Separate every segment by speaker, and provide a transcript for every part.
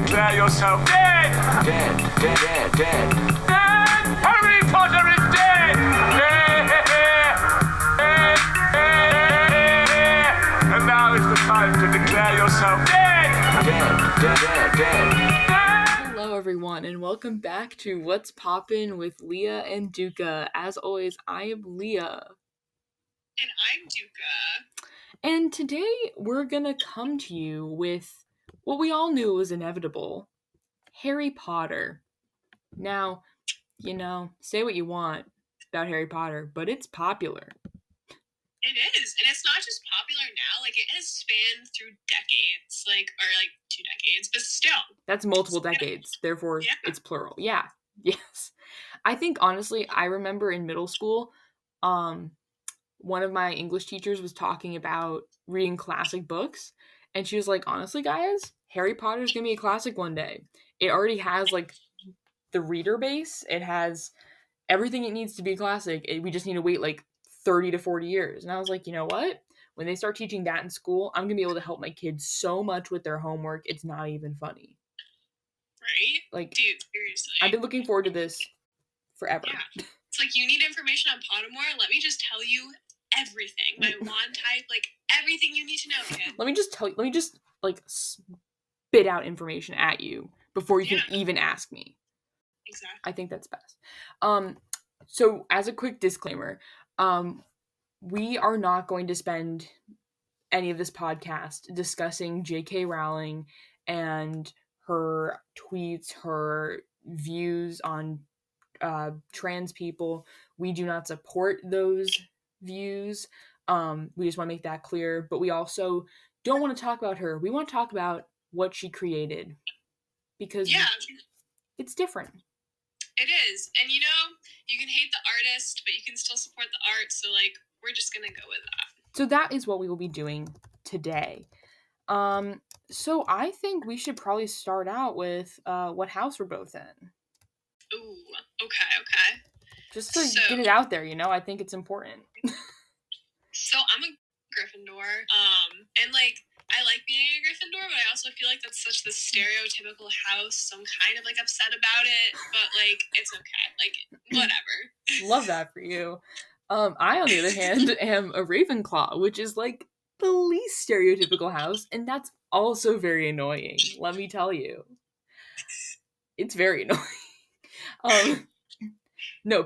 Speaker 1: declare yourself dead. Dead, dead, dead, dead. Dead! Harry Potter is dead! And now is the time to declare yourself dead. Dead, dead, dead, dead.
Speaker 2: Hello everyone, and welcome back to What's Poppin' with Leah and Duca. As always, I am Leah.
Speaker 3: And I'm Duca.
Speaker 2: And today we're gonna come to you with what we all knew was inevitable. Harry Potter. Now, say what you want about Harry Potter, but it's popular.
Speaker 3: It is, and it's not just popular now, it has spanned through decades, or 2 decades, but still.
Speaker 2: That's multiple decades, therefore It's plural. Yeah, yes. I think, honestly, I remember in middle school, one of my English teachers was talking about reading classic books, and she was like, honestly, guys, Harry Potter's gonna be a classic one day. It already has, the reader base. It has everything it needs to be a classic. We just need to wait, 30 to 40 years. And I was like, you know what? When they start teaching that in school, I'm going to be able to help my kids so much with their homework. It's not even funny.
Speaker 3: Right? Dude, seriously.
Speaker 2: I've been looking forward to this forever.
Speaker 3: Yeah. It's like, you need information on Pottermore? Let me just tell you everything. My wand type, everything you need to know, kid.
Speaker 2: Let me just spit out information at you before you can even ask me.
Speaker 3: Exactly.
Speaker 2: I think that's best. So as a quick disclaimer, we are not going to spend any of this podcast discussing J.K. Rowling and her tweets, her views on trans people. We do not support those views. We just want to make that clear. But we also don't want to talk about her. We want to talk about what she created. Because it's different.
Speaker 3: It is. And you can hate the artist, but you can still support the art. So, we're just going to go with that.
Speaker 2: So that is what we will be doing today. So I think we should probably start out with what house we're both in.
Speaker 3: Ooh, okay.
Speaker 2: Just to get it out there, I think it's important.
Speaker 3: So I'm a Gryffindor, and I like being a Gryffindor, but I also feel like that's such the stereotypical house, so I'm kind of upset about it, but it's okay, whatever.
Speaker 2: Love that for you. I, on the other hand, am a Ravenclaw, which is the least stereotypical house, and that's also very annoying, let me tell you. It's very annoying. No,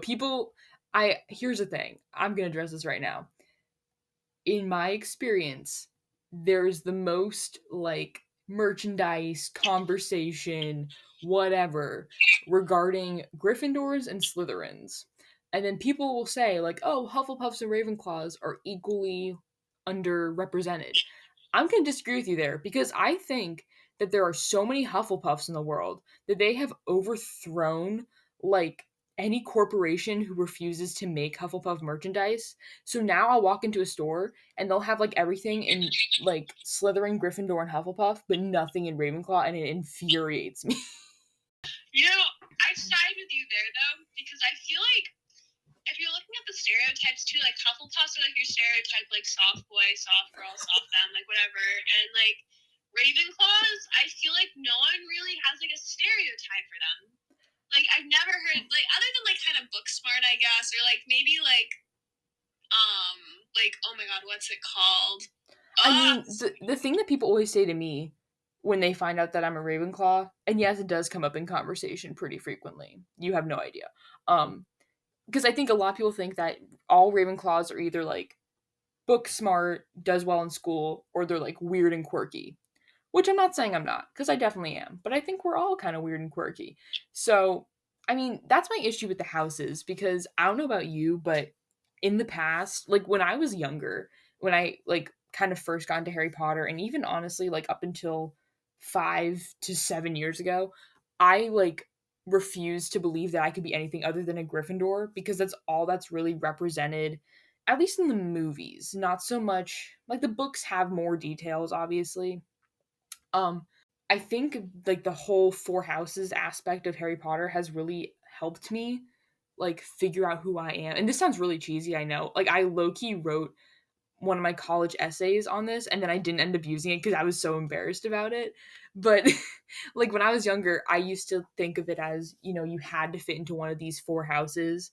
Speaker 2: here's the thing. I'm gonna address this right now. In my experience, there's the most, merchandise, conversation, whatever, regarding Gryffindors and Slytherins. And then people will say, oh, Hufflepuffs and Ravenclaws are equally underrepresented. I'm going to disagree with you there, because I think that there are so many Hufflepuffs in the world that they have overthrown, any corporation who refuses to make Hufflepuff merchandise. So now I'll walk into a store and they'll have everything in Slytherin, Gryffindor, and Hufflepuff, but nothing in Ravenclaw, and it infuriates me.
Speaker 3: I side with you there though, because I feel if you're looking at the stereotypes too, Hufflepuffs are your stereotype, soft boy, soft girl, soft femme, whatever, and Ravenclaws, I feel no one really has a stereotype for them. I've never heard, other than, kind of book smart, I guess, or, maybe, oh my god, what's it called?
Speaker 2: I mean, the thing that people always say to me when they find out that I'm a Ravenclaw, and yes, it does come up in conversation pretty frequently. You have no idea. Because I think a lot of people think that all Ravenclaws are either, book smart, does well in school, or they're, weird and quirky. Which I'm not saying I'm not, because I definitely am. But I think we're all kind of weird and quirky. So, I mean, that's my issue with the houses, because I don't know about you, but in the past, when I was younger, when I, kind of first got into Harry Potter, and even honestly, up until 5 to 7 years ago, I, refused to believe that I could be anything other than a Gryffindor, because that's all that's really represented, at least in the movies. Not so much, the books have more details, obviously. I think the whole four houses aspect of Harry Potter has really helped me figure out who I am. And this sounds really cheesy, I know. I low-key wrote one of my college essays on this, and then I didn't end up using it because I was so embarrassed about it. But like when I was younger, I used to think of it as, you had to fit into one of these 4 houses.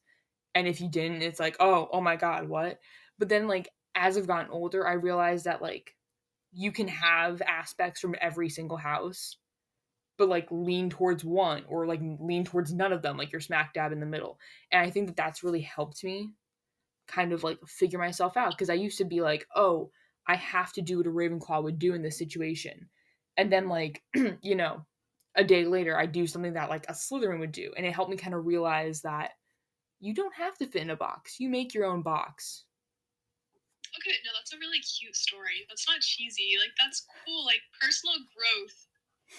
Speaker 2: And if you didn't, it's like, oh my God, what? But then like as I've gotten older, I realized that like you can have aspects from every single house, but like lean towards one or like lean towards none of them, like you're smack dab in the middle. And I think that that's really helped me kind of like figure myself out, because I used to be like, oh, I have to do what a Ravenclaw would do in this situation. And then like, a day later I do something that like a Slytherin would do. And it helped me kind of realize that you don't have to fit in a box. You make your own box.
Speaker 3: Okay, no, that's a really cute story. That's not cheesy. Like, that's cool. Like, personal growth.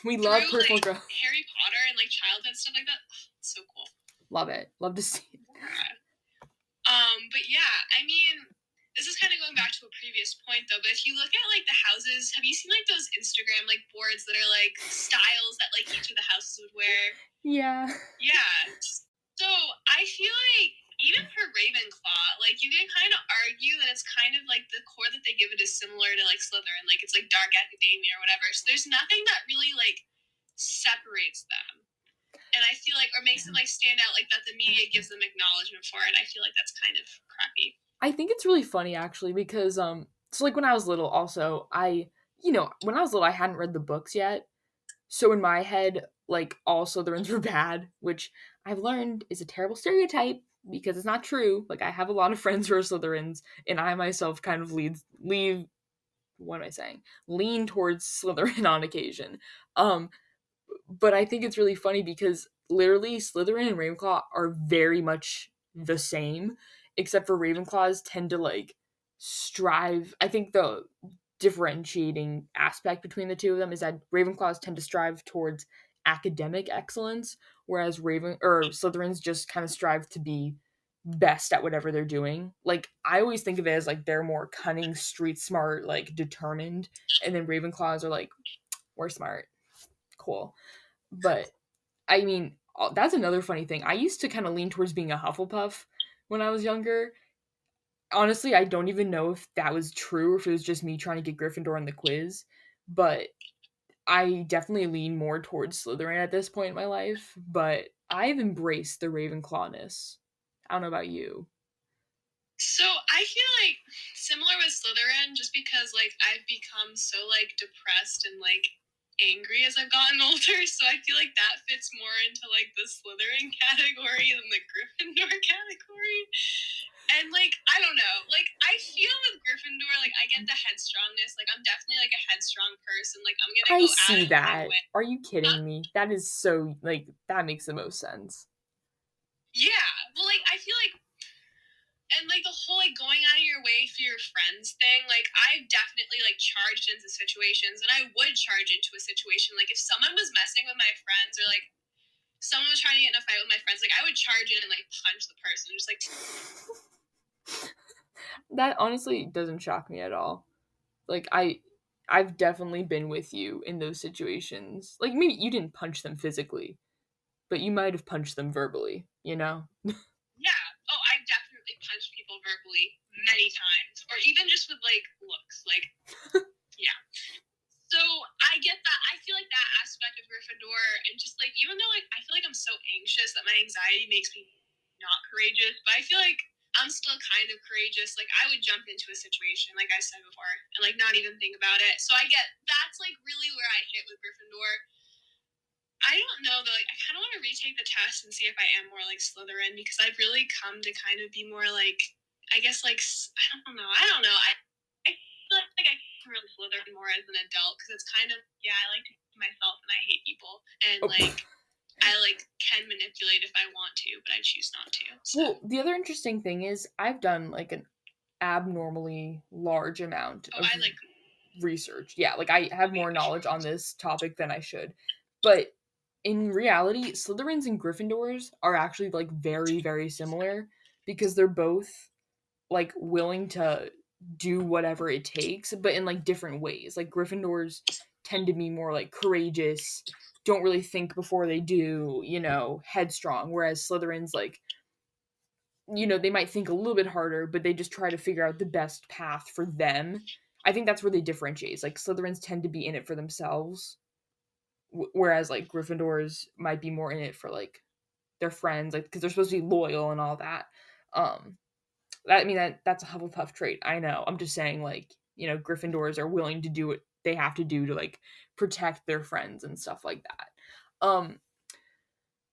Speaker 2: We love
Speaker 3: through,
Speaker 2: personal
Speaker 3: like,
Speaker 2: growth.
Speaker 3: Harry Potter and, like, childhood stuff like that. It's so cool.
Speaker 2: Love it. Love to see it.
Speaker 3: Yeah. But yeah, I mean, this is kind of going back to a previous point, though, but if you look at, like, the houses, have you seen, like, those Instagram, like, boards that are, like, styles that, like, each of the houses would wear?
Speaker 2: Yeah.
Speaker 3: Yeah. So, I feel like, even for Ravenclaw, like, you can kind of argue that it's kind of, like, the core that they give it is similar to, like, Slytherin. Like, it's, like, dark academia or whatever. So, there's nothing that really, like, separates them. And I feel like, or makes them, like, stand out, like, that the media gives them acknowledgement for, and I feel like that's kind of crappy.
Speaker 2: I think it's really funny, actually, because, so, like, when I was little, also, when I was little, I hadn't read the books yet, so in my head, like, all Slytherins were bad, which I've learned is a terrible stereotype, because it's not true. Like, I have a lot of friends who are Slytherins, and I myself kind of lean towards Slytherin on occasion. But I think it's really funny because literally Slytherin and Ravenclaw are very much the same, except for Ravenclaws tend to like strive. I think the differentiating aspect between the two of them is that Ravenclaws tend to strive towards academic excellence, whereas Slytherins just kind of strive to be best at whatever they're doing. Like I always think of it as like they're more cunning, street smart, like determined, and then Ravenclaws are like, we're smart, cool. But I mean, that's another funny thing. I used to kind of lean towards being a Hufflepuff when I was younger. Honestly, I don't even know if that was true or if it was just me trying to get Gryffindor in the quiz, but I definitely lean more towards Slytherin at this point in my life, but I've embraced the Ravenclawness. I don't know about you.
Speaker 3: So I feel like similar with Slytherin, just because like I've become so like depressed and like angry as I've gotten older, so I feel like that fits more into like the Slytherin category than the Gryffindor category. And like I don't know, like I feel with Gryffindor, like I get the headstrongness. Like I'm definitely like a headstrong person. Like I'm gonna
Speaker 2: I
Speaker 3: go out
Speaker 2: see
Speaker 3: of my
Speaker 2: that.
Speaker 3: way.
Speaker 2: Are you kidding me? That is so like that makes the most sense.
Speaker 3: Yeah, well, like I feel like. And, like, the whole, like, going out of your way for your friends thing, like, I've definitely, like, charged into situations, and I would charge into a situation. Like, if someone was messing with my friends, or, like, someone was trying to get in a fight with my friends, like, I would charge in and, like, punch the person. Just, like...
Speaker 2: That honestly doesn't shock me at all. Like, I've definitely been with you in those situations. Like, maybe you didn't punch them physically, but you might have punched them verbally, you know?
Speaker 3: Yeah. Oh, I've definitely punched people verbally many times. Or even just with, like, looks. Like, yeah. So, I get that. I feel like that aspect of Gryffindor, and just, like, even though, like, I feel like I'm so anxious that my anxiety makes me not courageous, but I feel like I'm still kind of courageous. Like, I would jump into a situation, like I said before, and, like, not even think about it. So, I get, that's, like, really where I hit with Gryffindor. I don't know, though. Like, I kind of want to retake the test and see if I am more like Slytherin, because I've really come to kind of be more like, I guess, like, I don't know. I feel like I can really Slytherin more as an adult, because it's kind of, yeah, I like to be myself and I hate people. And, like, I, like, can manipulate if I want to, but I choose not to. So.
Speaker 2: Well, the other interesting thing is I've done, like, an abnormally large amount of research. Yeah, like, I have more knowledge on this topic than I should. But in reality, Slytherins and Gryffindors are actually, like, very, very similar, because they're both, like, willing to do whatever it takes, but in, like, different ways. Like, Gryffindors tend to be more, like, courageous, don't really think before they do, headstrong, whereas Slytherins, like, they might think a little bit harder, but they just try to figure out the best path for them. I think that's where they differentiate. Like, Slytherins tend to be in it for themselves, whereas like Gryffindors might be more in it for like their friends, like because they're supposed to be loyal and all that. I mean that's a Hufflepuff trait. I know. I'm just saying like, Gryffindors are willing to do what they have to do to like protect their friends and stuff like that.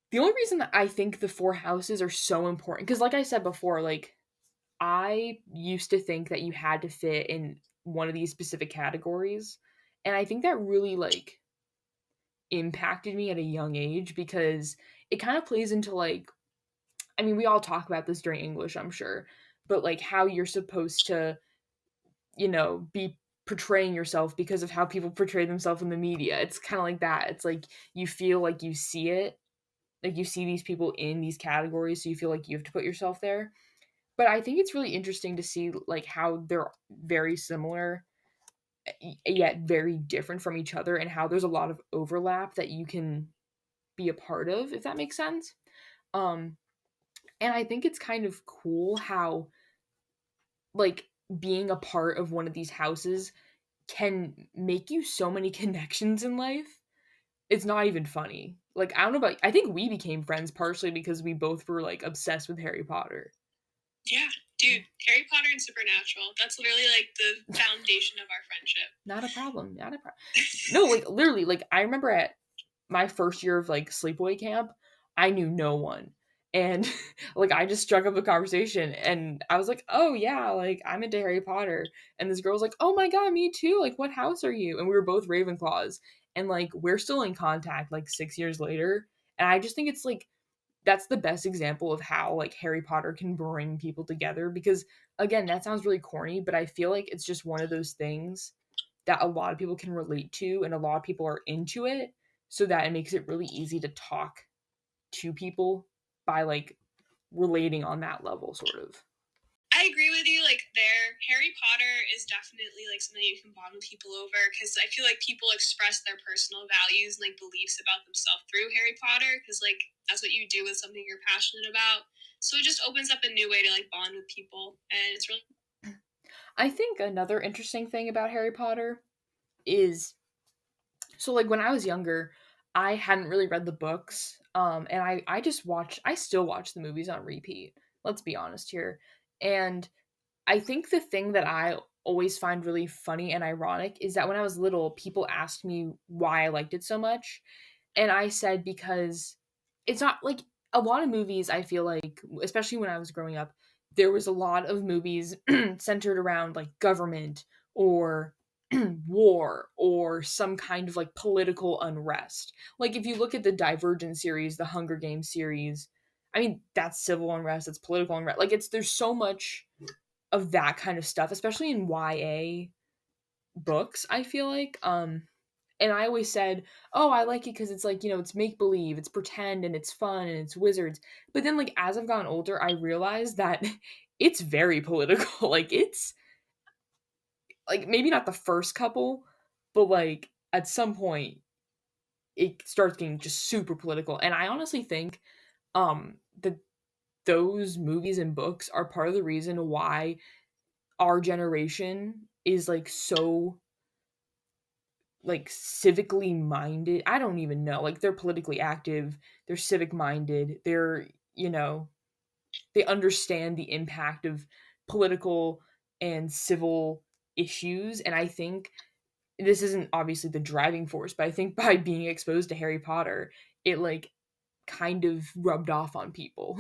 Speaker 2: The only reason that I think the four houses are so important, because like I said before, like I used to think that you had to fit in one of these specific categories, and I think that really like impacted me at a young age because it kind of plays into like, I mean, we all talk about this during English, I'm sure, but like how you're supposed to, be portraying yourself because of how people portray themselves in the media. It's kind of like that. It's like you feel like you see it, like you see these people in these categories, so you feel like you have to put yourself there. But I think it's really interesting to see like how they're very similar yet very different from each other, and how there's a lot of overlap that you can be a part of, if that makes sense. Um and I think it's kind of cool how like being a part of one of these houses can make you so many connections in life. It's not even funny. Like I don't know about, I think we became friends partially because we both were like obsessed with Harry Potter.
Speaker 3: Yeah, dude, Harry Potter and Supernatural. That's literally like the foundation of our friendship.
Speaker 2: Not a problem. Not a problem. No, like literally, like I remember at my first year of like sleepaway camp, I knew no one. And like I just struck up a conversation and I was like, "Oh yeah, like I'm into Harry Potter." And this girl was like, "Oh my god, me too. Like what house are you?" And we were both Ravenclaws. And like we're still in contact like 6 years later. And I just think it's like that's the best example of how like Harry Potter can bring people together, because again, that sounds really corny, but I feel like it's just one of those things that a lot of people can relate to and a lot of people are into it, so that it makes it really easy to talk to people by like relating on that level sort of.
Speaker 3: I agree with you. Like, Harry Potter is definitely like something you can bond with people over, because I feel like people express their personal values and like beliefs about themselves through Harry Potter, because like that's what you do with something you're passionate about. So it just opens up a new way to like bond with people, and it's really
Speaker 2: I think another interesting thing about Harry Potter is, so like when I was younger, I hadn't really read the books. And I still watch the movies on repeat. Let's be honest here. And I think the thing that I always find really funny and ironic is that when I was little, people asked me why I liked it so much. And I said because it's not like a lot of movies, I feel like, especially when I was growing up, there was a lot of movies centered around like government or war or some kind of like political unrest. Like if you look at the Divergent series, the Hunger Games series, I mean, that's civil unrest, it's political unrest. Like there's so much of that kind of stuff, especially in YA books, I feel like. And I always said, "Oh, I like it because it's like, it's make believe, it's pretend, and it's fun, and it's wizards." But then, like, as I've gotten older, I realized that it's very political. Like, it's like maybe not the first couple, but like at some point, it starts getting just super political. And I honestly think that those movies and books are part of the reason why our generation is like so like civically minded. I don't even know. Like they're politically active, they're civic minded, they're, they understand the impact of political and civil issues. And I think this isn't obviously the driving force, but I think by being exposed to Harry Potter, it like kind of rubbed off on people.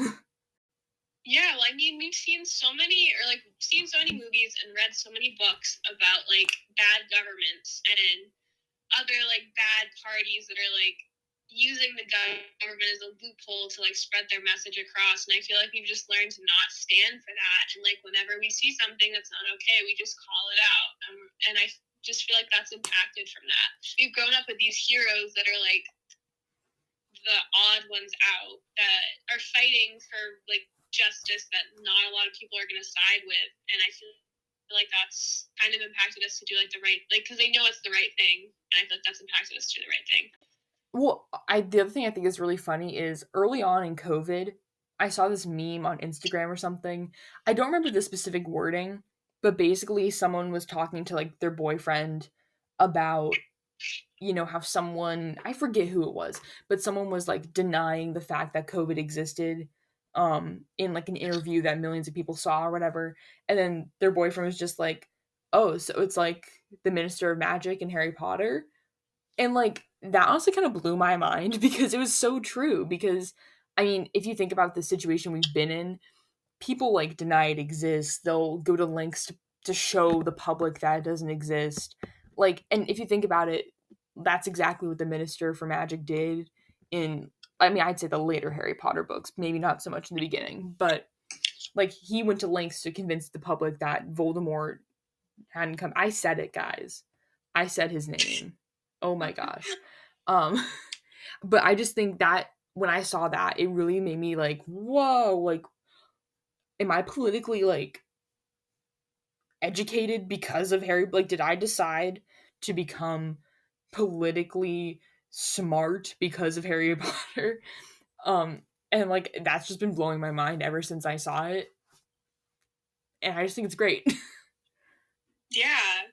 Speaker 3: yeah. Well, I mean, we've seen so many, or like seen so many movies and read so many books about like bad governments and other like bad parties that are like using the government as a loophole to like spread their message across. And I feel like we've just learned to not stand for that, and like whenever we see something that's not okay, we just call it out. And I just feel like that's impacted from that. We've grown up with these heroes that are like the odd ones out that are fighting for like justice that not a lot of people are going to side with. And I feel like that's kind of impacted us to do like the right, like, because they know it's the right thing, and I feel like that's impacted us to do the right thing.
Speaker 2: Well, the other thing I think is really funny is early on in COVID, I saw this meme on Instagram or something. I don't remember the specific wording, but basically someone was talking to like their boyfriend about you know, how someone, I forget who it was, but someone was like denying the fact that COVID existed in like an interview that millions of people saw or whatever. And then their boyfriend was just like, oh, so it's like the Minister of Magic and Harry Potter. And like that honestly kind of blew my mind because it was so true. Because I mean, if you think about the situation we've been in, people like deny it exists. They'll go to lengths to show the public that it doesn't exist. Like, and if you think about it, that's exactly what the Minister for Magic did in, I mean, I'd say the later Harry Potter books, maybe not so much in the beginning, but like he went to lengths to convince the public that Voldemort hadn't come. I said it, guys. I said his name. Oh my gosh. Um, but I just think that when I saw that, it really made me like, whoa, like, am I politically like educated because of Harry? Like, did I decide to become politically smart because of Harry Potter? And like that's just been blowing my mind ever since I saw it. And I just think it's great.
Speaker 3: Yeah.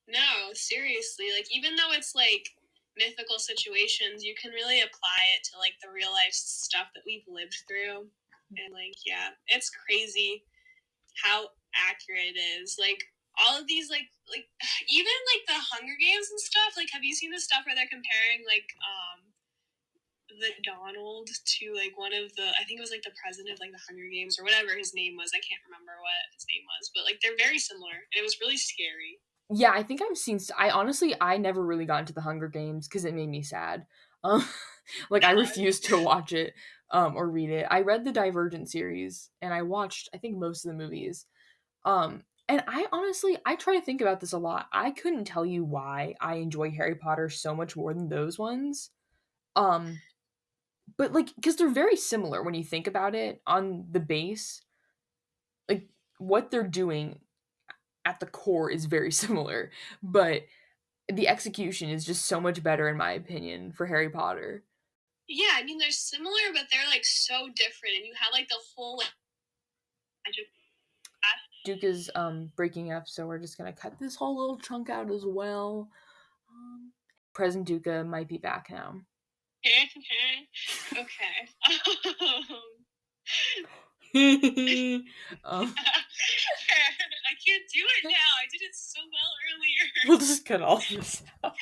Speaker 3: No, seriously. Like, even though it's like mythical situations, you can really apply it to like the real life stuff that we've lived through. And like, yeah, it's crazy how accurate it is. Like, all of these, like even like the Hunger Games and stuff. Like, have you seen the stuff where they're comparing like the Donald to like one of the, I think it was like the president of like the Hunger Games or whatever his name was. I can't remember what his name was, but like they're very similar. It was really scary.
Speaker 2: Yeah, I think I've seen. I never really got into the Hunger Games because it made me sad. Um, like I refused to watch it or read it. I read the Divergent series and I watched, I think, most of the movies. And I try to think about this a lot. I couldn't tell you why I enjoy Harry Potter so much more than those ones. Um, but like, because they're very similar when you think about it on the base. Like what they're doing at the core is very similar, but the execution is just so much better in my opinion for Harry Potter.
Speaker 3: Yeah, I mean they're similar, but they're like so different, and you have like the whole like magic.
Speaker 2: Duke is breaking up, so we're just gonna cut this whole little chunk out as well. Present Duca might be back now.
Speaker 3: Okay.
Speaker 2: um,
Speaker 3: I can't do it now. I did it so well earlier.
Speaker 2: we'll just cut all this out.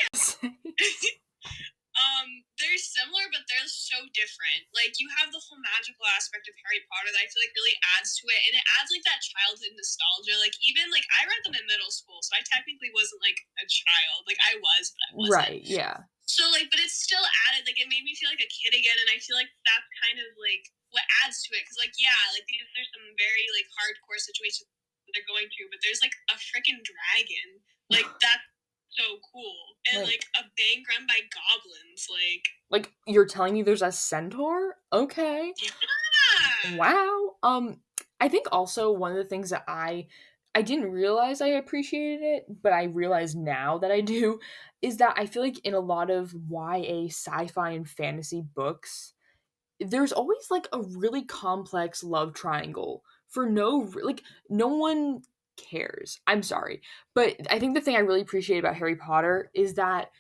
Speaker 3: They're similar, but they're so different. Like, you have the whole magical aspect of Harry Potter that I feel like really adds to it, and it adds like that childhood nostalgia. Like, even like I read them in middle school, so I technically wasn't like a child. Like I was, but I wasn't.
Speaker 2: Right, yeah.
Speaker 3: So like, but it's still added. Like, it made me feel like a kid again, and I feel like that's kind of like what adds to it. Because like, yeah, like there's some very like hardcore situations that they're going through, but there's like a freaking dragon. Like that's so cool. And like a bank run by goblins.
Speaker 2: Like you're telling me there's a centaur? Okay.
Speaker 3: Yeah.
Speaker 2: Wow. I think also one of the things that I didn't realize I appreciated it, but I realize now that I do, is that I feel like in a lot of YA sci-fi and fantasy books, there's always like a really complex love triangle for like no one cares. I'm sorry. But I think the thing I really appreciate about Harry Potter is that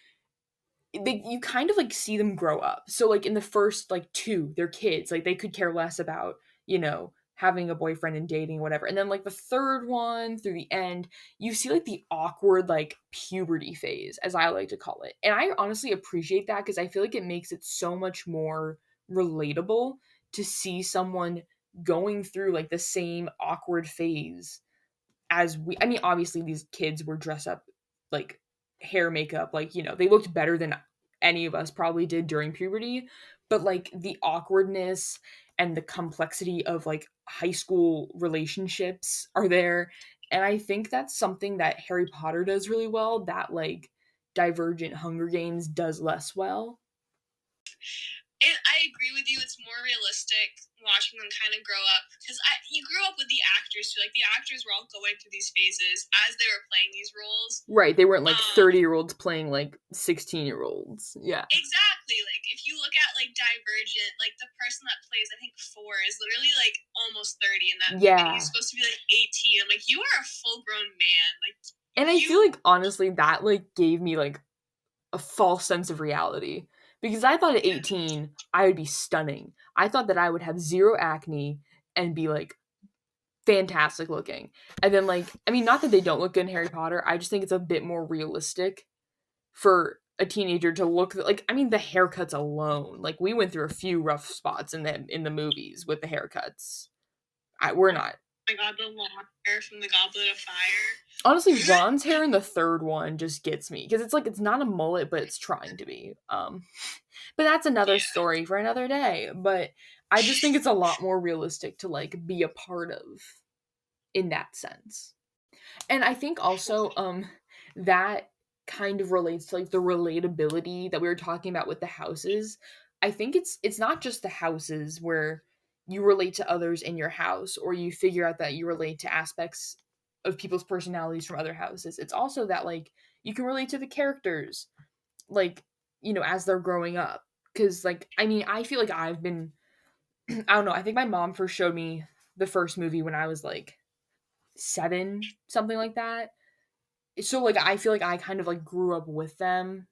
Speaker 2: you kind of like see them grow up. So like in the first like two, they're kids. Like they could care less about, you know, having a boyfriend and dating, whatever. And then like the third one through the end, you see like the awkward like puberty phase, as I like to call it. And I honestly appreciate that because I feel like it makes it so much more relatable to see someone going through like the same awkward phase as we. I mean, obviously these kids were dressed up like hair, makeup, like, you know, they looked better than any of us probably did during puberty, but like the awkwardness and the complexity of like high school relationships are there. And I think that's something that Harry Potter does really well that like Divergent Hunger Games does less well.
Speaker 3: I agree with you. It's more realistic watching them kind of grow up because you grew up with the actors too. Like the actors were all going through these phases as they were playing these roles.
Speaker 2: Right, they weren't like 30-year-olds playing like 16-year-olds. Yeah.
Speaker 3: Exactly. Like if you look at like Divergent, like the person that plays I think 4 is literally like almost 30 in that movie. He's supposed to be like 18. I'm like, you are a full grown man. Like,
Speaker 2: and I feel like honestly that like gave me like a false sense of reality. Because I thought at 18 I would be stunning. I thought that I would have zero acne and be like fantastic looking. And then like, I mean, not that they don't look good in Harry Potter, I just think it's a bit more realistic for a teenager to look like, I mean, the haircuts alone. Like we went through a few rough spots in the movies with the haircuts. We're not.
Speaker 3: Oh my god, the long hair from the Goblet of Fire.
Speaker 2: Honestly, Ron's hair in the third one just gets me because it's like it's not a mullet, but it's trying to be. But that's another story for another day. But I just think it's a lot more realistic to like be a part of in that sense. And I think also that kind of relates to like the relatability that we were talking about with the houses. I think it's not just the houses where you relate to others in your house or you figure out that you relate to aspects of people's personalities from other houses. It's also that like you can relate to the characters like, you know, as they're growing up. Cause like, I mean, I feel like I've been I don't know, I think my mom first showed me the first movie when I was like 7, something like that. So like I feel like I kind of like grew up with them.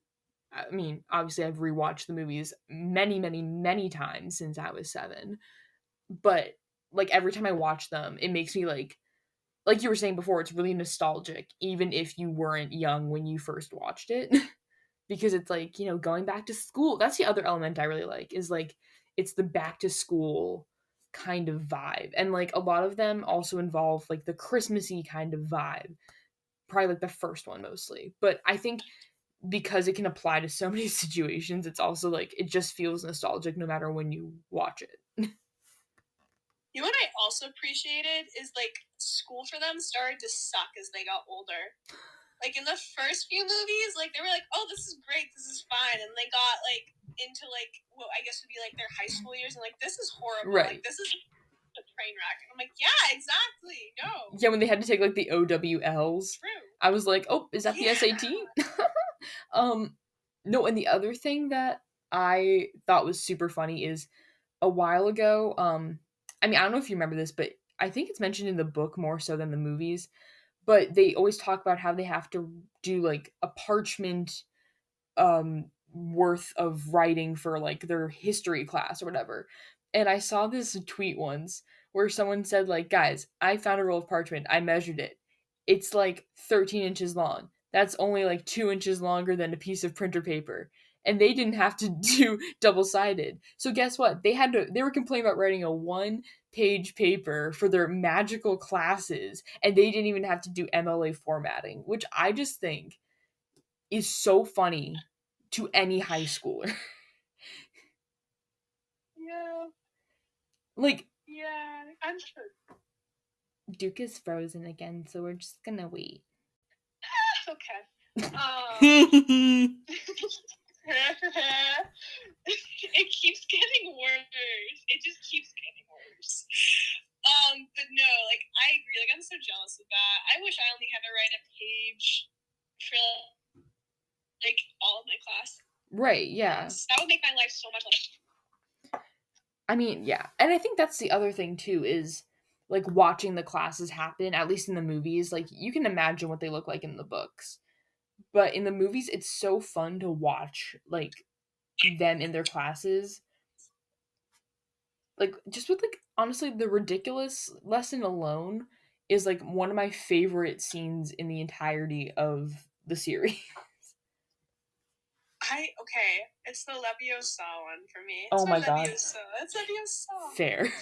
Speaker 2: I mean, obviously I've rewatched the movies many, many, many times since I was 7. But like every time I watch them, it makes me like you were saying before, it's really nostalgic, even if you weren't young when you first watched it. Because it's like, you know, going back to school. That's the other element I really like, is like it's the back to school kind of vibe. And like a lot of them also involve like the Christmassy kind of vibe. Probably like the first one mostly. But I think because it can apply to so many situations, it's also like it just feels nostalgic no matter when you watch it.
Speaker 3: You know what I also appreciated is like school for them started to suck as they got older. Like in the first few movies, like they were like, "Oh, this is great, this is fine," and they got like into like what I guess would be like their high school years, and like this is horrible.
Speaker 2: Right.
Speaker 3: Like this is a train wreck. And I'm like, yeah, exactly. No.
Speaker 2: Yeah, when they had to take like the OWLs,
Speaker 3: True.
Speaker 2: I was like, "Oh, is that the SAT?" No, and the other thing that I thought was super funny is a while ago, I mean, I don't know if you remember this, but I think it's mentioned in the book more so than the movies, but they always talk about how they have to do like a parchment worth of writing for like their history class or whatever. And I saw this tweet once where someone said like, "Guys, I found a roll of parchment. I measured it. It's like 13 inches long. That's only like 2 inches longer than a piece of printer paper." And they didn't have to do double-sided. So guess what? They were complaining about writing a 1-page paper for their magical classes, and they didn't even have to do MLA formatting, which I just think is so funny to any high schooler.
Speaker 3: Yeah.
Speaker 2: Like,
Speaker 3: Yeah. I'm sure.
Speaker 2: Duke is frozen again, so we're just gonna wait.
Speaker 3: Okay. It keeps getting worse. It just keeps getting worse. But no, like I agree. Like I'm so jealous of that. I wish I only had to write a page for like all of my class.
Speaker 2: Right, yeah.
Speaker 3: That would make my life so much less.
Speaker 2: I mean, yeah. And I think that's the other thing too, is like watching the classes happen, at least in the movies, like you can imagine what they look like in the books. But in the movies, it's so fun to watch like them in their classes. Like just with like honestly the ridiculous lesson alone is like one of my favorite scenes in the entirety of the series.
Speaker 3: Okay, it's the Leviosa one for me.
Speaker 2: Oh my god.
Speaker 3: Leviosa. It's Leviosa.
Speaker 2: Fair.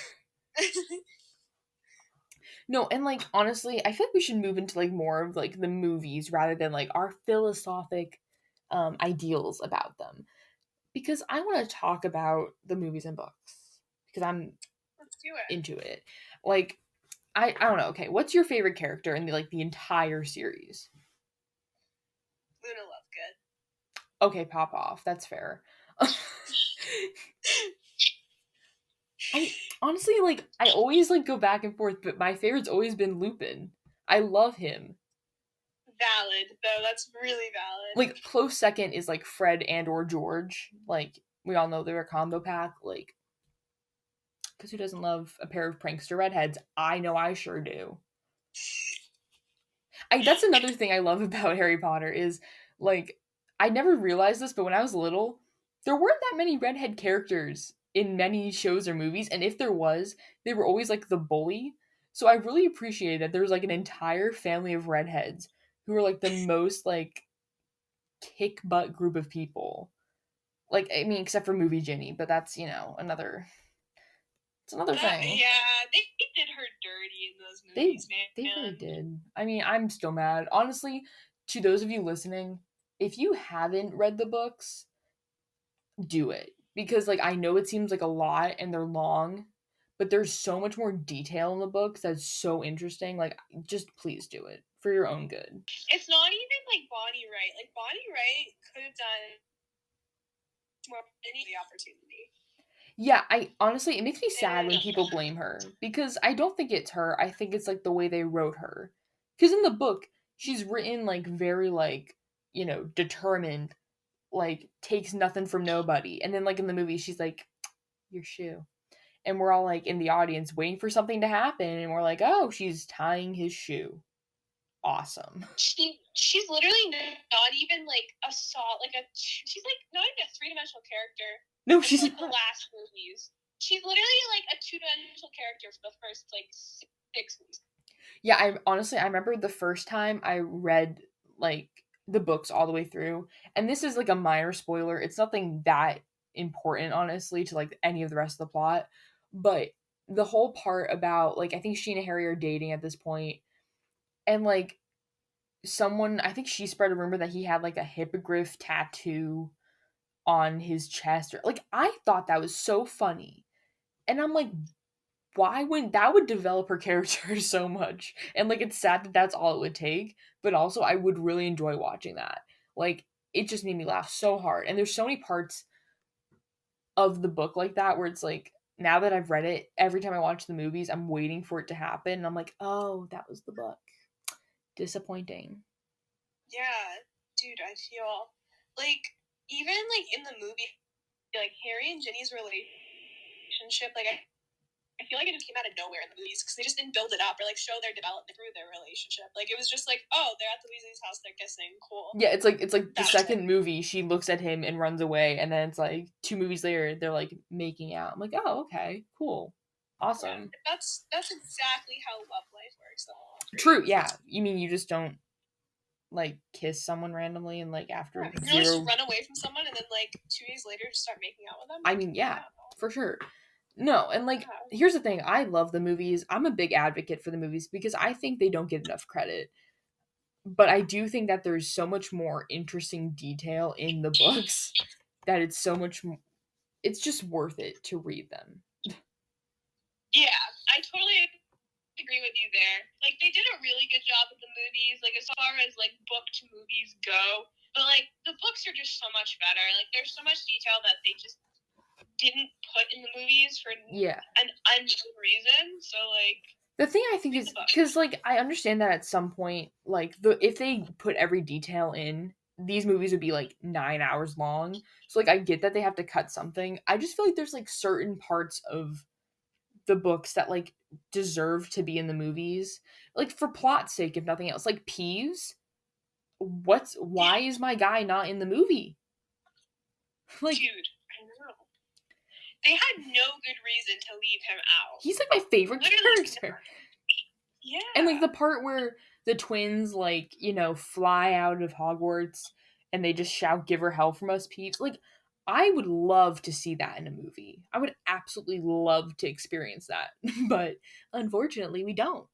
Speaker 2: No, and like honestly, I feel like we should move into like more of like the movies rather than like our philosophic ideals about them. Because I want to talk about the movies and books because I'm
Speaker 3: Let's do it.
Speaker 2: into it. Like I don't know. Okay, what's your favorite character in the entire series?
Speaker 3: Luna Lovegood.
Speaker 2: Okay, pop off. That's fair. I honestly like I always like go back and forth, but my favorite's always been Lupin. I love him.
Speaker 3: Valid, though. That's really valid.
Speaker 2: Like close second is like Fred and or George. Like we all know they're a combo pack. Like, because who doesn't love a pair of prankster redheads? I know I sure do. That's another thing I love about Harry Potter is like I never realized this, but when I was little, there weren't that many redhead characters in many shows or movies, and if there was, they were always like the bully. So I really appreciate that there's like an entire family of redheads who are like the most like kick butt group of people. Like, I mean, except for movie Ginny, but that's, another it's another thing.
Speaker 3: Yeah, they did her dirty in those
Speaker 2: They
Speaker 3: movies, man.
Speaker 2: they really did. I mean, I'm still mad. Honestly, to those of you listening, if you haven't read the books, do it. Because like I know it seems like a lot and they're long, but there's so much more detail in the books that's so interesting. Like just please do it for your own good.
Speaker 3: It's not even like Bonnie Wright. Like Bonnie Wright could have done more any the opportunity.
Speaker 2: Yeah, I honestly it makes me sad when people blame her because I don't think it's her. I think it's like the way they wrote her. Cuz in the book, she's written like very like, determined, like takes nothing from nobody. And then like in the movie she's like your shoe. And we're all like in the audience waiting for something to happen and we're like, "Oh, she's tying his shoe." Awesome.
Speaker 3: She's literally not even like a she's like not even a three-dimensional character.
Speaker 2: No, she's
Speaker 3: like
Speaker 2: not.
Speaker 3: the last movies. She's literally like a two-dimensional character for the first like 6 movies.
Speaker 2: Yeah, I remember the first time I read like the books all the way through, and this is like a minor spoiler. It's nothing that important, honestly, to like any of the rest of the plot. But the whole part about like I think she and Harry are dating at this point, and like someone I think she spread a rumor that he had like a hippogriff tattoo on his chest, or like I thought that was so funny, and I'm like, why wouldn't that would develop her character so much? And like it's sad that that's all it would take, but also I would really enjoy watching that. Like it just made me laugh so hard. And there's so many parts of the book like that where it's like now that I've read it, every time I watch the movies, I'm waiting for it to happen and I'm like, "Oh, that was the book." Disappointing.
Speaker 3: Yeah, dude, I feel like even like in the movie, like Harry and Ginny's relationship, like I feel like it just came out of nowhere in the movies because they just didn't build it up or like show their development through their relationship. Like it was just like, oh, they're at the Weasley's house, they're kissing, cool.
Speaker 2: Yeah, it's like the
Speaker 3: That's
Speaker 2: second movie she looks at him and runs away, and then it's like 2 movies later they're like making out. I'm like, oh, okay, cool, awesome.
Speaker 3: Yeah, that's exactly how love life works. Though.
Speaker 2: True, yeah. You mean you just don't like kiss someone randomly and like after
Speaker 3: You don't
Speaker 2: zero?
Speaker 3: just run away from someone and then like 2 days later just start making out with them.
Speaker 2: I mean, yeah, for sure. No, and like here's the thing, I love the movies. I'm a big advocate for the movies because I think they don't get enough credit. But I do think that there's so much more interesting detail in the books that it's so much it's just worth it to read them.
Speaker 3: Yeah, I totally agree with you there. Like they did a really good job with the movies, like as far as like book to movies go. But like the books are just so much better. Like there's so much detail that they just didn't put in the movies for an unknown reason. So like
Speaker 2: the thing I think is because like I understand that at some point like if they put every detail in, these movies would be like 9 hours long. So like I get that they have to cut something. I just feel like there's like certain parts of the books that like deserve to be in the movies, like for plot's sake, if nothing else. Like Peeves, why is my guy not in the movie? Like,
Speaker 3: dude, I know. They had no good reason to leave him out.
Speaker 2: He's like my favorite character.
Speaker 3: Yeah.
Speaker 2: And like the part where the twins like, fly out of Hogwarts and they just shout, "Give her hell from us, Peeves." Like I would love to see that in a movie. I would absolutely love to experience that. But unfortunately, we don't.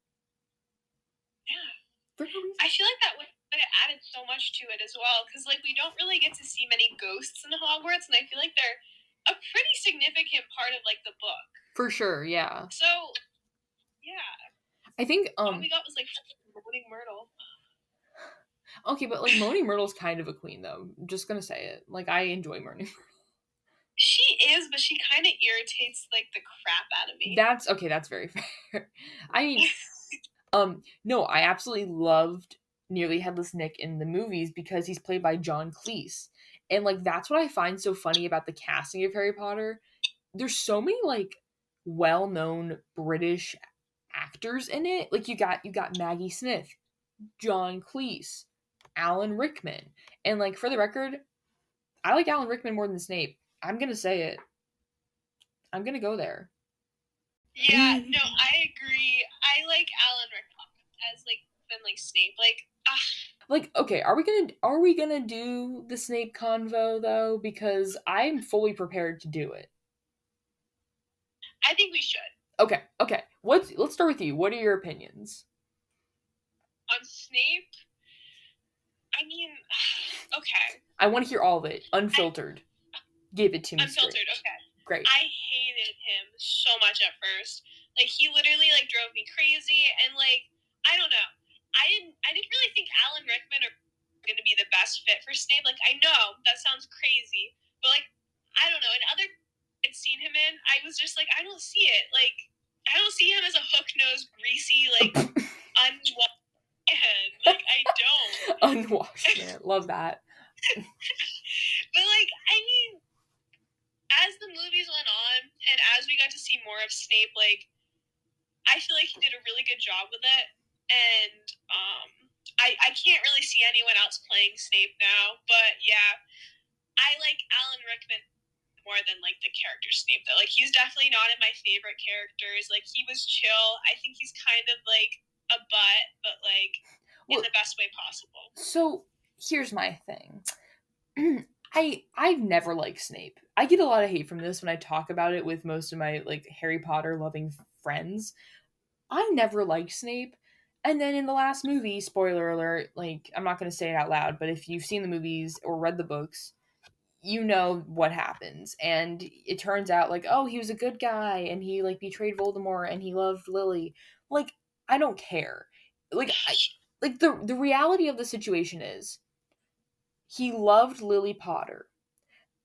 Speaker 3: Yeah.
Speaker 2: For no reason.
Speaker 3: I feel like that would have added so much to it as well because like we don't really get to see many ghosts in Hogwarts and I feel like they're a pretty significant part of like the book.
Speaker 2: For sure, yeah.
Speaker 3: So, yeah.
Speaker 2: I think
Speaker 3: all we got was like Moaning Myrtle.
Speaker 2: Okay, but like Moaning Myrtle's kind of a queen though. I'm just gonna say it. Like I enjoy Moaning Myrtle.
Speaker 3: She is, but she kind of irritates like the crap out of me.
Speaker 2: That's very fair. I mean, no, I absolutely loved Nearly Headless Nick in the movies because he's played by John Cleese. And like that's what I find so funny about the casting of Harry Potter. There's so many like well-known British actors in it. Like you got Maggie Smith, John Cleese, Alan Rickman. And like, for the record, I like Alan Rickman more than Snape. I'm gonna say it. I'm gonna go there.
Speaker 3: Yeah, no, I agree. I like Alan Rickman as like than like Snape.
Speaker 2: Like, okay, are we gonna do the Snape convo though? Because I'm fully prepared to do it.
Speaker 3: I think we should.
Speaker 2: Okay. Let's start with you. What are your opinions?
Speaker 3: On Snape, I mean, okay.
Speaker 2: I want to hear all of it, unfiltered. Give it to me
Speaker 3: Unfiltered,
Speaker 2: straight.
Speaker 3: okay.
Speaker 2: Great.
Speaker 3: I hated him so much at first. Like, he literally like drove me crazy, and like, I don't know. I didn't really think Alan Rickman are going to be the best fit for Snape. Like, I know that sounds crazy, but like, I don't know. In other I'd seen him in, I was just like, I don't see it. Like, I don't see him as a hook-nosed, greasy, like unwashed man. Like, I don't.
Speaker 2: Unwashed man. Love that.
Speaker 3: But like, I mean, as the movies went on and as we got to see more of Snape, like, I feel like he did a really good job with it. And I can't really see anyone else playing Snape now. But yeah, I like Alan Rickman more than like the character Snape though. Like, he's definitely not in my favorite characters. Like, he was chill. I think he's kind of like a butt, but like in the best way possible.
Speaker 2: So here's my thing. I've never liked Snape. I get a lot of hate from this when I talk about it with most of my like Harry Potter loving friends. I never liked Snape. And then in the last movie, spoiler alert, like, I'm not going to say it out loud, but if you've seen the movies or read the books, you know what happens. And it turns out, like, oh, he was a good guy, and he, like, betrayed Voldemort, and he loved Lily. Like, I don't care. Like, the reality of the situation is, he loved Lily Potter.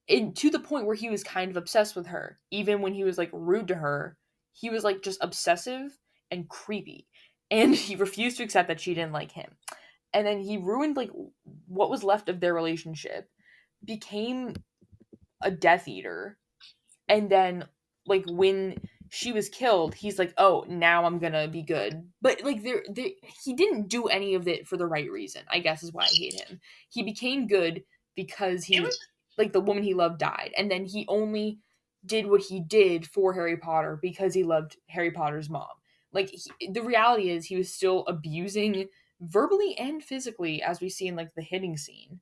Speaker 2: And to the point where he was kind of obsessed with her. Even when he was, like, rude to her, he was, like, just obsessive and creepy. And he refused to accept that she didn't like him. And then he ruined, like, what was left of their relationship, became a Death Eater, and then, like, when she was killed, he's like, oh, now I'm gonna be good. But, like, he didn't do any of it for the right reason, I guess is why I hate him. He became good because like, the woman he loved died, and then he only did what he did for Harry Potter because he loved Harry Potter's mom. Like, the reality is he was still abusing verbally and physically, as we see in, like, the hitting scene,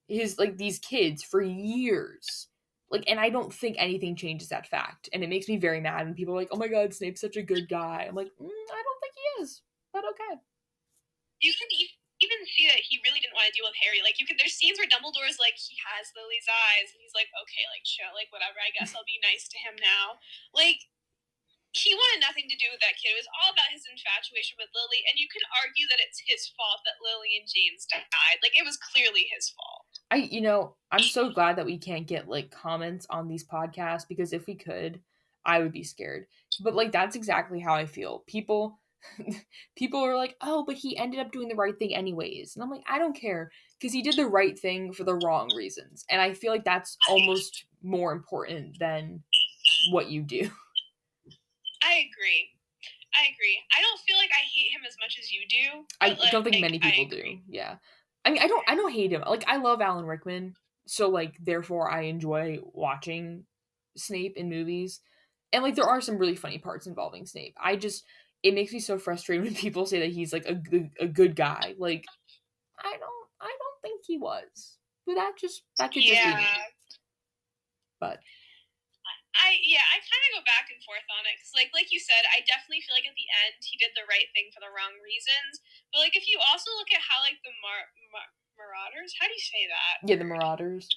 Speaker 2: like, these kids for years. Like, and I don't think anything changes that fact. And it makes me very mad when people are like, oh my god, Snape's such a good guy. I'm like, I don't think he is. But okay.
Speaker 3: You can even see that he really didn't want to deal with Harry. Like, there's scenes where Dumbledore's like, he has Lily's eyes, and he's like, okay, like, chill, like, whatever, I guess I'll be nice to him now. Like, he wanted nothing to do with that kid. It was all about his infatuation with Lily, and you can argue that it's his fault that Lily and James died. Like, it was clearly his fault.
Speaker 2: I'm so glad that we can't get, like, comments on these podcasts, because if we could, I would be scared. But, like, that's exactly how I feel. People are like, oh, but he ended up doing the right thing anyways. And I'm like, I don't care, because he did the right thing for the wrong reasons. And I feel like that's almost more important than what you do.
Speaker 3: I agree. I don't feel like I hate him as much as you do.
Speaker 2: I don't think many people do. Yeah. I mean, I don't hate him. Like, I love Alan Rickman, so, like, therefore I enjoy watching Snape in movies. And, like, there are some really funny parts involving Snape. It makes me so frustrated when people say that he's, like, a good guy. Like, I don't think he was. But that could just be me. But
Speaker 3: I kind of go back and forth on it, because like you said, I definitely feel like at the end he did the right thing for the wrong reasons. But like, if you also look at how, like, the Marauders, how do you say that?
Speaker 2: Yeah, the Marauders.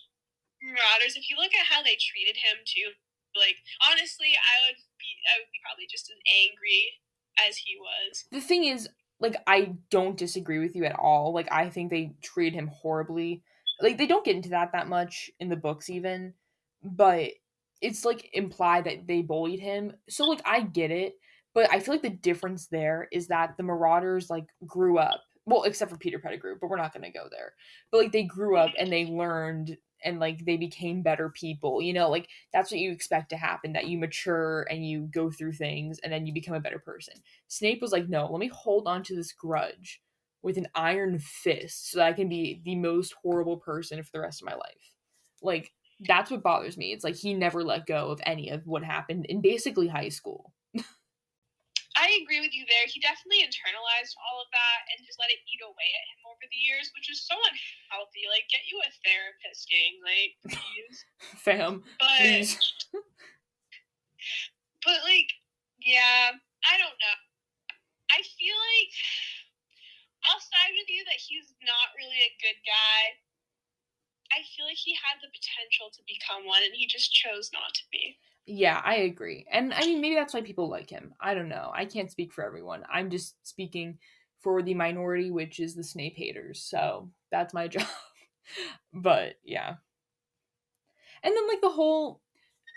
Speaker 3: If you look at how they treated him too, like, honestly, I would be probably just as angry as he was.
Speaker 2: The thing is, like, I don't disagree with you at all. Like, I think they treated him horribly. Like, they don't get into that much in the books even, but it's, like, implied that they bullied him. So, like, I get it, but I feel like the difference there is that the Marauders, like, grew up. Well, except for Peter Pettigrew, but we're not going to go there. But, like, they grew up and they learned, and, like, they became better people. You know, like, that's what you expect to happen, that you mature and you go through things and then you become a better person. Snape was like, no, let me hold on to this grudge with an iron fist so that I can be the most horrible person for the rest of my life. Like, that's what bothers me. It's like he never let go of any of what happened in basically high school.
Speaker 3: I agree with you there. He definitely internalized all of that and just let it eat away at him over the years, which is so unhealthy. Like, get you a therapist, gang. Like, please.
Speaker 2: Fam, please.
Speaker 3: But, like, yeah, I don't know. I feel like I'll side with you that he's not really a good guy. I feel like he had the potential to become one, and he just chose not to be.
Speaker 2: Yeah, I agree. And I mean, maybe that's why people like him. I don't know. I can't speak for everyone. I'm just speaking for the minority, which is the Snape haters. So that's my job. But yeah. And then, like, the whole,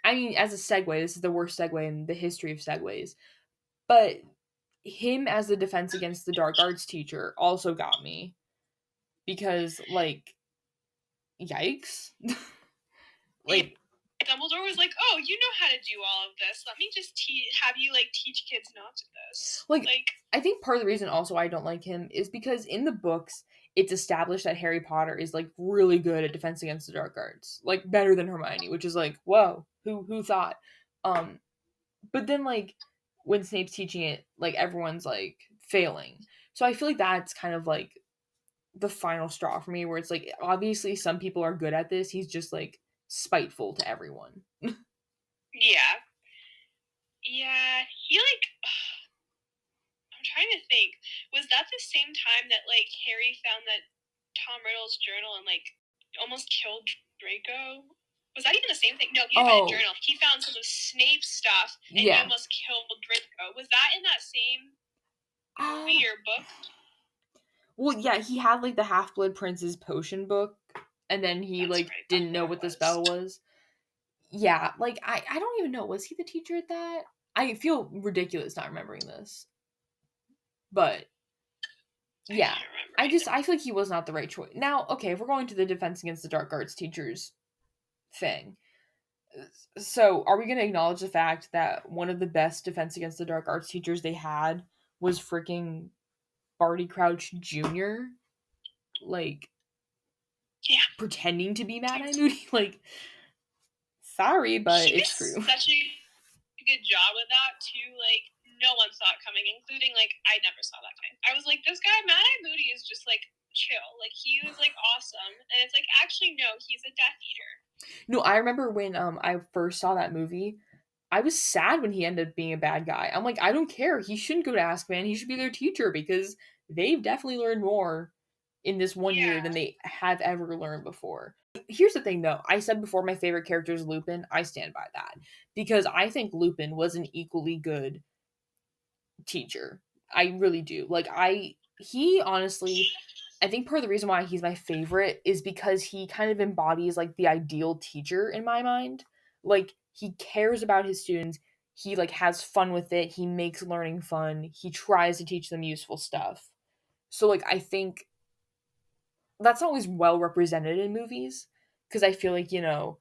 Speaker 2: I mean, as a segue, this is the worst segue in the history of segues. But him as the defense against the dark arts teacher also got me. Because, like, yikes. Like,
Speaker 3: Dumbledore was like, "Oh, you know how to do all of this. Let me just have you like teach kids not to this."
Speaker 2: Like, I think part of the reason also I don't like him is because in the books it's established that Harry Potter is like really good at defense against the dark arts, like better than Hermione, which is like, whoa, who thought? But then like when Snape's teaching it, like everyone's like failing. So I feel like that's kind of like the final straw for me, where it's like obviously some people are good at this. He's just like spiteful to everyone.
Speaker 3: Yeah. Yeah, he like I'm trying to think. Was that the same time that like Harry found that Tom Riddle's journal and like almost killed Draco? Was that even the same thing? No, he didn't find a journal. He found some of Snape's stuff and he almost killed Draco. Was that in that same movie or book?
Speaker 2: Well, yeah, he had like the Half-Blood Prince's potion book, and then he didn't know what the spell was. Yeah, like I don't even know. Was he the teacher at that? I feel ridiculous not remembering this. But yeah, I feel like he was not the right choice. Now, okay, if we're going to the defense against the dark arts teachers thing, so are we going to acknowledge the fact that one of the best defense against the dark arts teachers they had was freaking Barty Crouch Jr.? Like, pretending to be Mad Eye Moody? Like, sorry, but it's true.
Speaker 3: Such a good job with that too. Like, no one saw it coming, including like I never saw that coming. I was like, this guy Mad Eye Moody is just like chill. Like he was like awesome, and it's like actually no, he's a Death Eater.
Speaker 2: No, I remember when I first saw that movie, I was sad when he ended up being a bad guy. I'm like, I don't care. He shouldn't go to Azkaban. He should be their teacher because they've definitely learned more in this one year than they have ever learned before. Here's the thing, though. I said before my favorite character is Lupin. I stand by that because I think Lupin was an equally good teacher. I really do. Like, he honestly, I think part of the reason why he's my favorite is because he kind of embodies like the ideal teacher in my mind. Like, he cares about his students. He like has fun with it. He makes learning fun. He tries to teach them useful stuff. So like I think that's not always well represented in movies because I feel like, you know,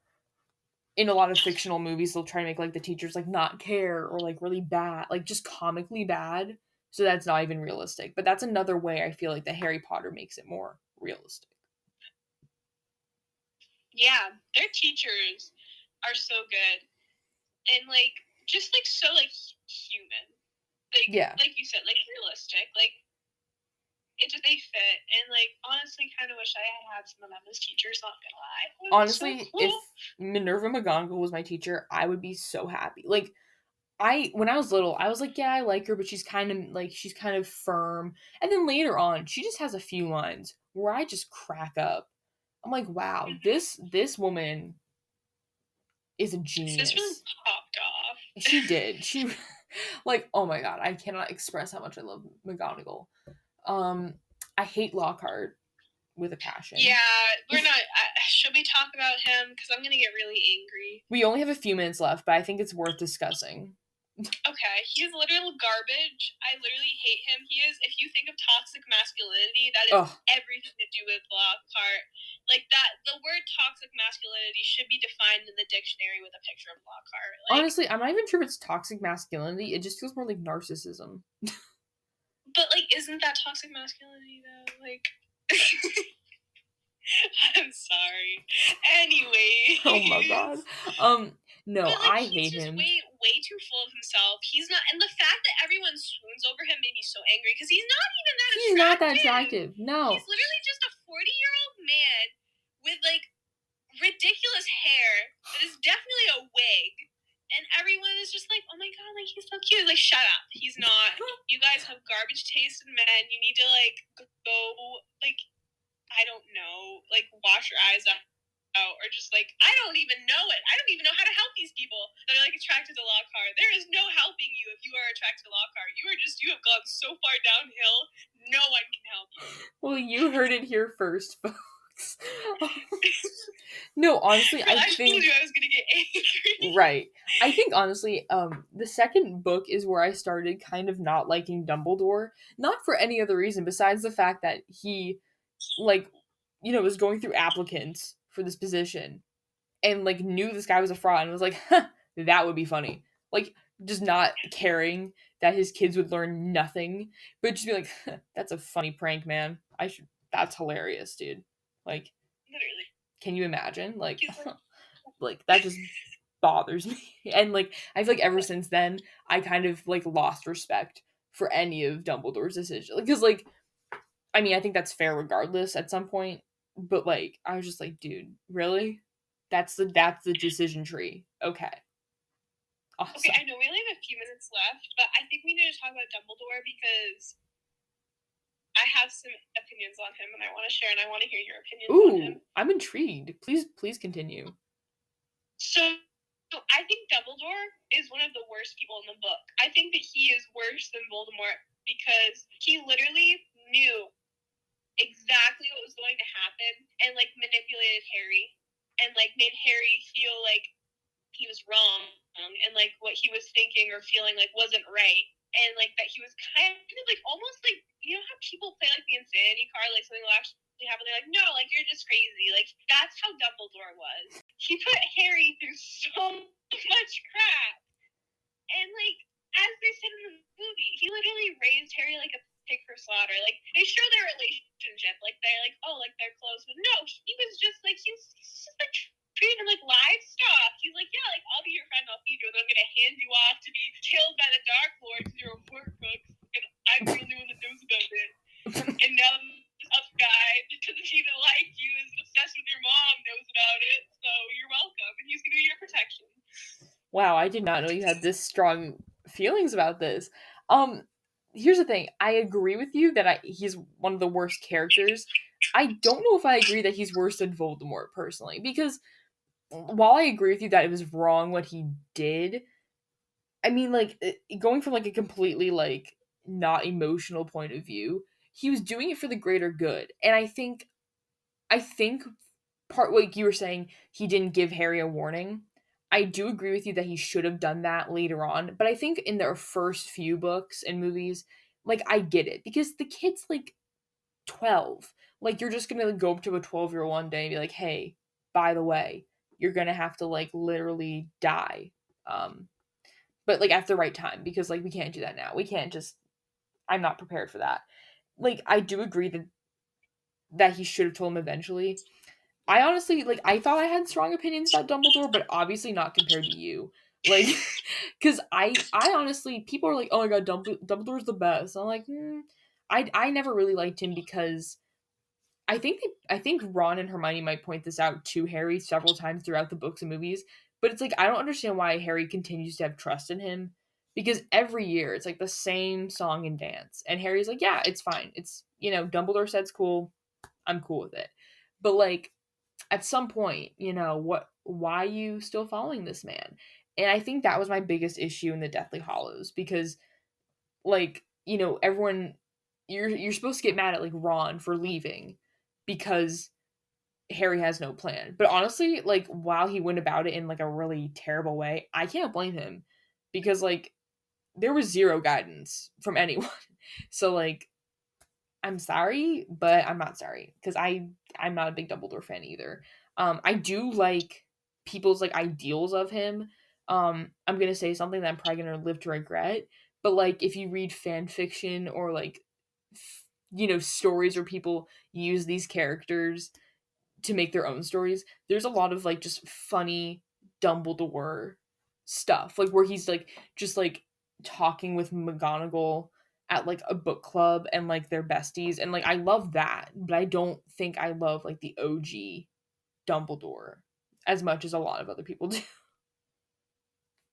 Speaker 2: in a lot of fictional movies they'll try to make like the teachers like not care or like really bad, like just comically bad. So that's not even realistic. But that's another way I feel like the Harry Potter makes it more realistic.
Speaker 3: Yeah, their teachers are so good. And like just like so like human. Like like you said, like realistic. Like it just they fit. And like honestly kind of wish I had some of them as teachers, not gonna lie.
Speaker 2: Honestly, so cool. If Minerva Mcgonagall was my teacher, I would be so happy. Like when I was little, I was like, yeah, I like her, but she's kind of firm. And then later on, she just has a few lines where I just crack up. I'm like, wow, this woman is a genius.
Speaker 3: This really popped off.
Speaker 2: She did. She like, oh my god, I cannot express how much I love McGonagall. I hate Lockhart with a passion.
Speaker 3: Yeah, we're not. Should we talk about him? Because I'm gonna get really angry.
Speaker 2: We only have a few minutes left, but I think it's worth discussing.
Speaker 3: Okay, he's literal garbage. I literally hate him. He is, if you think of toxic masculinity, that is everything to do with Lockhart. Like that, the word toxic masculinity should be defined in the dictionary with a picture of Lockhart. Like,
Speaker 2: honestly, I'm not even sure if it's toxic masculinity. It just feels more like narcissism.
Speaker 3: But, like, isn't that toxic masculinity, though? Like, I'm sorry. Anyway.
Speaker 2: Oh my god. No,
Speaker 3: But, like,
Speaker 2: I
Speaker 3: he's
Speaker 2: hate
Speaker 3: just
Speaker 2: him.
Speaker 3: way too full of himself. He's not, and the fact that everyone swoons over him made me so angry, because he's not even that
Speaker 2: He's not that attractive. No.
Speaker 3: He's literally just a 40-year-old man with, like, ridiculous hair that is definitely a wig. And everyone is just like, oh my god, like, he's so cute. Like, shut up. He's not. You guys have garbage taste in men. You need to, like, go, like, I don't know, like, wash your eyes out. Or just, like, I don't even know it. I don't even know how to help these people that are, like, attracted to Lockhart. There is no helping you if you are attracted to Lockhart. You have gone so far downhill, no one can help you.
Speaker 2: Well, you heard it here first, folks. No, honestly, I think...
Speaker 3: told you I was gonna get angry.
Speaker 2: Right. I think, honestly, the second book is where I started kind of not liking Dumbledore. Not for any other reason besides the fact that he, like, was going through applicants for this position and, like, knew this guy was a fraud and was like, huh, that would be funny. Like, just not caring that his kids would learn nothing, but just be like, huh, that's a funny prank, man. That's hilarious, dude. Like,
Speaker 3: Literally.
Speaker 2: can you imagine? Like, like, that just bothers me. And, like, I feel like ever since then, I kind of, like, lost respect for any of Dumbledore's decisions. Because, like, I mean, I think that's fair regardless at some point. But, like, I was just like, dude, really? That's the decision tree. Okay. Awesome.
Speaker 3: Okay, I know we only have a few minutes left, but I think we need to talk about Dumbledore because I have some opinions on him and I want to share, and I want to hear your opinions on him.
Speaker 2: I'm intrigued. Please continue.
Speaker 3: So I think Dumbledore is one of the worst people in the book. I think that he is worse than Voldemort because he literally knew exactly what was going to happen and, like, manipulated Harry and, like, made Harry feel like he was wrong and, like, what he was thinking or feeling, like, wasn't right. And, like, that he was kind of, like, almost like, you know how people play, like, the insanity card, like, something will actually happen, they're like, no, like, you're just crazy. Like, that's how Dumbledore was. He put Harry through so much crap. And, like, as they said in the movie, he literally raised Harry like a pig for slaughter. Like, they show their relationship, like, they're like, oh, like, they're close, but no, he was just, like, he's just, like, treating him like livestock. He's like, yeah, like, I'll be your friend, I'll feed you, and then I'm gonna hand you off to be killed by the Dark Lord because you're a Horcrux, and I'm the only one that knows about it. And now this other guy that doesn't even like you is obsessed with your mom knows about it, so you're welcome, and he's gonna be your protection.
Speaker 2: Wow, I did not know you had this strong feelings about this. Here's the thing. I agree with you that he's one of the worst characters. I don't know if I agree that he's worse than Voldemort personally, because while I agree with you that it was wrong what he did, I mean, like, going from, like, a completely, like, not emotional point of view, he was doing it for the greater good. And I think part, like you were saying, he didn't give Harry a warning. I do agree with you that he should have done that later on, but I think in their first few books and movies, like, I get it, because the kid's, like, 12. Like, you're just gonna go up to a 12-year-old one day and be like, hey, by the way, you're gonna have to, like, literally die. But, like, at the right time, because, like, we can't do that now. We can't just... I'm not prepared for that. Like, I do agree that he should have told him eventually. I honestly, like, I thought I had strong opinions about Dumbledore, but obviously not compared to you. Like, because I honestly, people are like, oh my god, Dumbledore's the best. I'm like, I never really liked him because I think Ron and Hermione might point this out to Harry several times throughout the books and movies, but it's like, I don't understand why Harry continues to have trust in him, because every year it's like the same song and dance, and Harry's like, yeah, it's fine. It's, Dumbledore said it's cool. I'm cool with it. But, like, at some point, why are you still following this man? And I think that was my biggest issue in the Deathly Hallows, because, like, everyone, you're supposed to get mad at, like, Ron for leaving because Harry has no plan. But honestly, like, while he went about it in, like, a really terrible way, I can't blame him, because, like, there was zero guidance from anyone. So, like, I'm sorry, but I'm not sorry, because I'm not a big Dumbledore fan either. I do like people's, like, ideals of him. I'm gonna say something that I'm probably gonna live to regret, But, like, if you read fan fiction or, like, stories where people use these characters to make their own stories, there's a lot of, like, just funny Dumbledore stuff, like, where he's, like, just, like, talking with McGonagall at, like, a book club and, like, they're besties, and, like, I love that, but I don't think I love, like, the OG Dumbledore as much as a lot of other people do.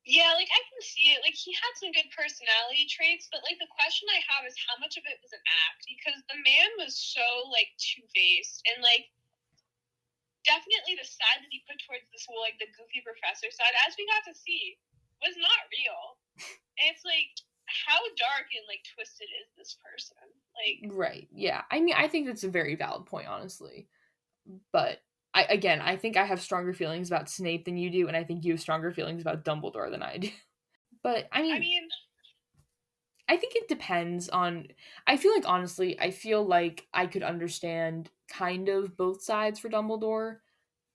Speaker 3: Yeah, like, I can see it. Like, he had some good personality traits, but, like, the question I have is how much of it was an act? Because the man was so, like, two-faced, and, like, definitely the side that he put towards this whole, like, the goofy professor side, as we got to see, was not real. And it's, like, how dark and, like, twisted is this person? Like,
Speaker 2: Right, yeah. I mean, I think that's a very valid point, honestly. But I think I have stronger feelings about Snape than you do, and I think you have stronger feelings about Dumbledore than I do. But I mean, I think it depends on. I feel like, honestly, I feel like I could understand kind of both sides for Dumbledore,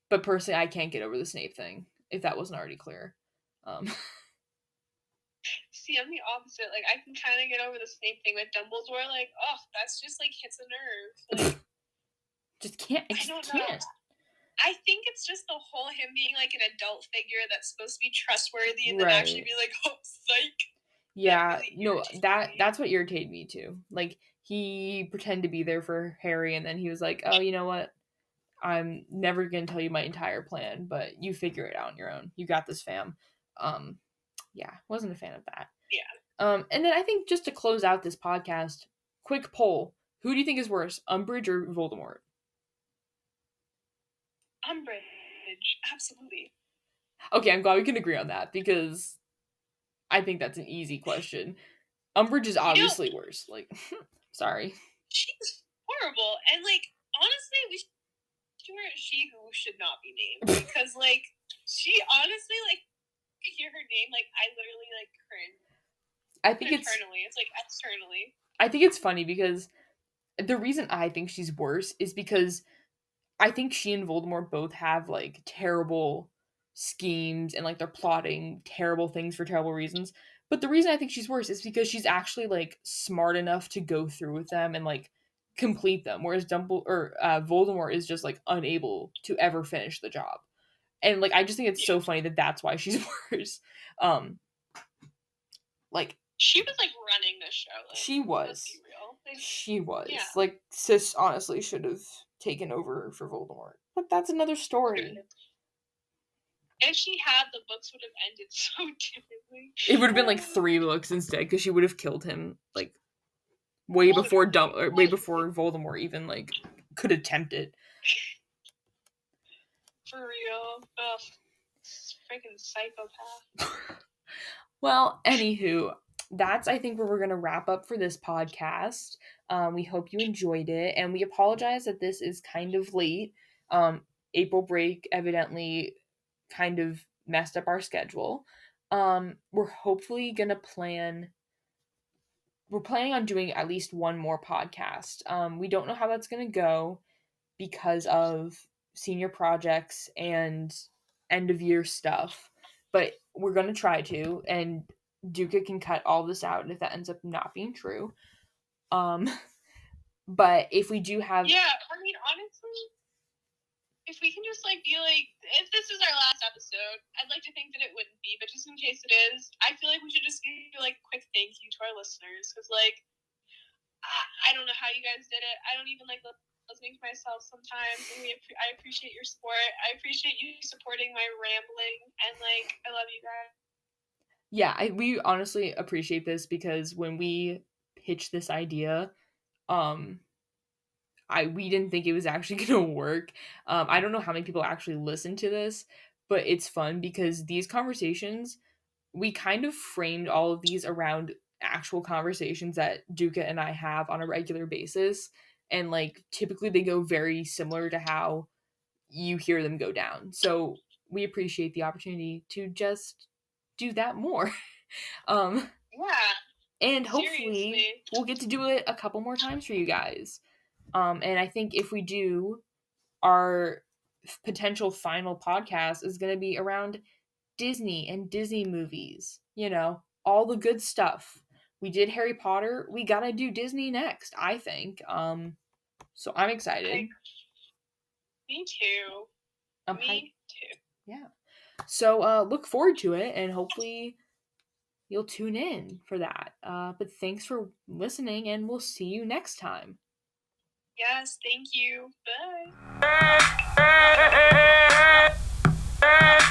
Speaker 2: but personally, I can't get over the Snape thing, if that wasn't already clear.
Speaker 3: see, I'm the opposite. Like, I can kind of get over the Snape thing with Dumbledore. Like, oh, that's just, like, hits a nerve. Like,
Speaker 2: just can't. I
Speaker 3: I
Speaker 2: just
Speaker 3: don't
Speaker 2: can't.
Speaker 3: know. I think it's just the whole him being, like, an adult figure that's supposed to be trustworthy and then actually
Speaker 2: Right.
Speaker 3: be like, oh, psych.
Speaker 2: Yeah,
Speaker 3: really
Speaker 2: no,
Speaker 3: irritates me.
Speaker 2: that's what irritated me too. Like, he pretended to be there for Harry, and then he was like, "Oh, you know what? I'm never gonna tell you my entire plan, but you figure it out on your own. You got this, fam." Yeah, wasn't a fan of that.
Speaker 3: Yeah.
Speaker 2: And then I think just to close out this podcast, quick poll: who do you think is worse, Umbridge or Voldemort?
Speaker 3: Umbridge, absolutely.
Speaker 2: Okay, I'm glad we can agree on that because I think that's an easy question. Umbridge is obviously worse. Like, sorry.
Speaker 3: She's horrible, and, like, honestly, she who should not be named because, like, she honestly, like, to hear her name, like, I literally, like, cringe.
Speaker 2: I think
Speaker 3: Internally, it's like externally.
Speaker 2: I think it's funny because the reason I think she's worse is because I think she and Voldemort both have, like, terrible schemes and, like, they're plotting terrible things for terrible reasons. But the reason I think she's worse is because she's actually, like, smart enough to go through with them and, like, complete them, whereas Voldemort is just, like, unable to ever finish the job. And, like, I just think it's so funny that that's why she's worse. Like,
Speaker 3: she was, like, running the show. Like,
Speaker 2: she was.
Speaker 3: Let's be real. Like,
Speaker 2: she was.
Speaker 3: Yeah.
Speaker 2: Like, Sis honestly should have taken over for Voldemort. But that's another story.
Speaker 3: If she had, the books would have ended so differently.
Speaker 2: It would have been, like, 3 books instead, because she would have killed him, like, way before Voldemort even, like, could attempt it.
Speaker 3: For real. Ugh. Freaking psychopath.
Speaker 2: Well, anywho, that's, I think, where we're going to wrap up for this podcast. We hope you enjoyed it, and we apologize that this is kind of late. April break evidently kind of messed up our schedule. We're hopefully going to we're planning on doing at least one more podcast. We don't know how that's going to go because of senior projects and end of year stuff, but we're going to try to, and Duca can cut all this out if that ends up not being true. But if we do have...
Speaker 3: Yeah, I mean, honestly, if we can just, like, be like, if this is our last episode, I'd like to think that it wouldn't be, but just in case it is, I feel like we should just give, like, a quick thank you to our listeners, because, like, I don't know how you guys did it. I don't even like listening to myself sometimes, and I appreciate your support. I appreciate you supporting my rambling, and, like, I love you guys.
Speaker 2: Yeah, we honestly appreciate this, because when we pitched this idea, we didn't think it was actually gonna work. I don't know how many people actually listen to this, but it's fun because these conversations, we kind of framed all of these around actual conversations that Duca and I have on a regular basis, and, like, typically they go very similar to how you hear them go down. So we appreciate the opportunity to just do that more.
Speaker 3: Yeah.
Speaker 2: And hopefully
Speaker 3: Seriously.
Speaker 2: we'll get to do it a couple more times for you guys. And I think if we do, our potential final podcast is going to be around Disney and Disney movies. You know, all the good stuff. We did Harry Potter. We gotta do Disney next, I think. So I'm excited.
Speaker 3: Me too.
Speaker 2: I'm
Speaker 3: Me
Speaker 2: hyped.
Speaker 3: too.
Speaker 2: Yeah. So look forward to it, and hopefully you'll tune in for that. But thanks for listening, and we'll see you next time.
Speaker 3: Yes, thank you. Bye.
Speaker 1: Dead.